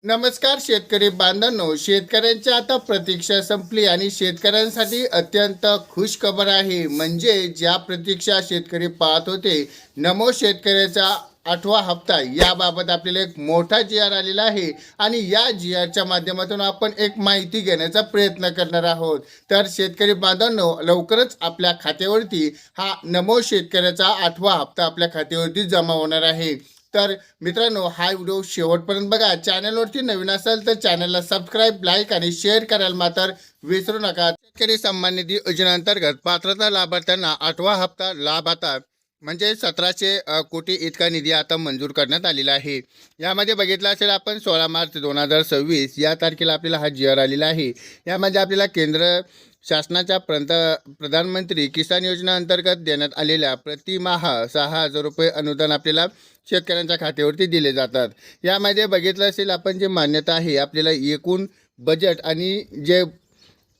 नमस्कार शेतकरी बांधवांनो, शेतकऱ्यांची आता प्रतीक्षा संपली आणि शेतकऱ्यांसाठी अत्यंत खुश खबर आहे. म्हणजे ज्या प्रतीक्षा शेतकरी पाहत होते, नमो शेतकऱ्याचा 8वा हप्ता याबाबत आपल्याला एक मोठा जी आर आलेला आहे आणि या जी आरच्या माध्यमातून आपण एक माहिती घेण्याचा प्रयत्न करणार आहोत. तर शेतकरी बांधवांनो, लवकरच आपल्या खात्यावरती हा नमो शेतकऱ्याचा 8वा हप्ता आपल्या खात्यावरती जमा होणार आहे. तर मित्रांनो, हा व्हिडिओ शेवटपर्यंत बघा. चॅनलवरती नवीन असाल तर चॅनलला सबस्क्राईब, लाईक आणि शेअर करायला मात्र विसरू नका. शेतकरी सन्मान निधी योजनेअंतर्गत पात्रता लाभार्थ्यांना 8वा हप्ता लाभ आता म्हणजे 1700 कोटी इतका निधी आता मंजूर करण्यात आलेला आहे. यामध्ये बघितलं असेल आपण 16 मार्च 2026 या तारखेला आपल्याला हा जी आर आलेला आहे. यामध्ये आपल्याला केंद्र शासनाच्या प्रधानमंत्री किसान योजना अंतर्गत देण्यात आलेल्या प्रतिमाह 6,000 रुपये अनुदान आपल्याला शेतकऱ्यांच्या खात्यावरती दिले जातात. यामध्ये बघितलं असेल आपण जे मान्यता आहे आपल्याला एकूण बजेट आणि जे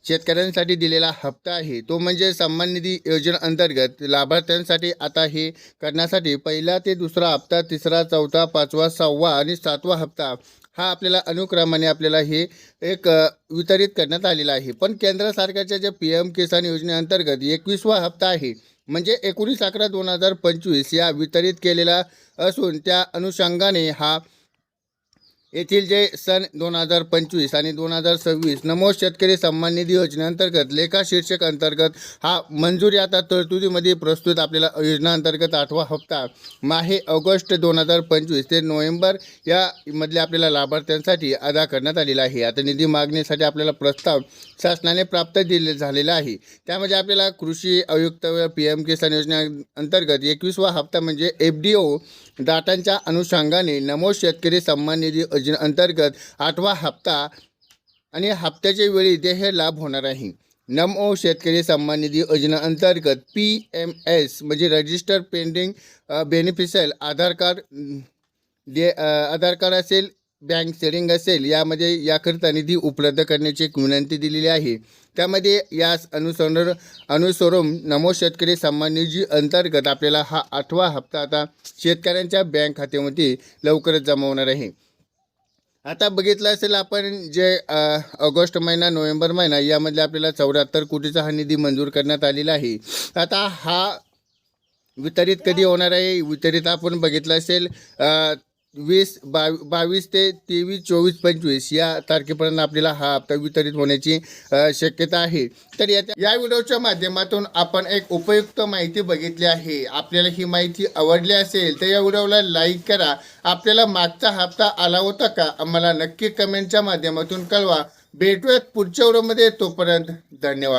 शेतकऱ्यांसाठी दिलेला हप्ता आहे तो म्हणजे सन्मान निधी योजनेअंतर्गत लाभार्थ्यांसाठी आता हे करण्यासाठी पहिला ते दुसरा हप्ता, तिसरा, चौथा, 5वा, 6वा आणि 7वा हप्ता हा आपल्याला अनुक्रमाने आपल्याला हे एक वितरित करण्यात आलेला आहे. पण केंद्र सरकारच्या जे PM किसान योजनेअंतर्गत 21वा हप्ता आहे म्हणजे 19/11/2025 या वितरित केलेला असून त्या अनुषंगाने हा येथील जे सन 2025 आणि 2026 नमो शेतकरी सन्मान निधी योजनेअंतर्गत लेखा शीर्षक अंतर्गत हा मंजुरी आता तरतुदीमध्ये प्रस्तुत आपल्याला योजनेअंतर्गत 8वा हप्ता माहे ऑगस्ट 2025 ते नोव्हेंबर यामधल्या आपल्याला लाभार्थ्यांसाठी अदा करण्यात आलेला आहे. आता निधी मागणीसाठी आपल्याला प्रस्ताव शासनाने प्राप्त झालेला आहे. त्यामध्ये आपल्याला कृषी आयुक्त PM किसान योजनेअंतर्गत 21वा हप्ता म्हणजे FDO डाटांच्या अनुषंगाने नमो शेतकरी सन्मान निधी योजनेअंतर्गत 8वा हप्ता आणि हप्त्याच्या वेळी देह लाभ होणार आहे. नमो शेतकरी सन्मान निधी योजनेअंतर्गत PMS म्हणजे रजिस्टर पेंडिंग बेनिफिशियल आधार कार्ड असेल, बँक सेविंग असेल, यामध्ये याकरिता निधी उपलब्ध करण्याची एक विनंती दिलेली आहे. त्यामध्ये यास अनुसरून नमो शेतकरी सन्मान निधी अंतर्गत आपल्याला हा 8वा हप्ता आता शेतकऱ्यांच्या बँक खात्यामध्ये लवकरच जमा होणार आहे. आता बघितलं असेल आपण जे ऑगस्ट महिना, नोव्हेंबर महिना यामध्ये आपल्याला 74 कोटीचा हा निधी मंजूर करण्यात आलेला आहे. आता हा वितरित कधी होणार आहे? वितरित आपण बघितलं असेल 22 ते 23, 24, 25 या तारखेपर्यंत आपल्याला हा हप्ता वितरित होण्याची शक्यता आहे. तर या व्हिडिओच्या माध्यमातून आपण एक उपयुक्त माहिती बघितली आहे. आपल्याला ही माहिती आवडली असेल तर या व्हिडिओला लाईक करा. आपल्याला मागचा हप्ता आला होता का आम्हाला नक्की कमेंटच्या माध्यमातून कळवा. भेटूयात पुढच्या व्हिडिओमध्ये. तोपर्यंत धन्यवाद.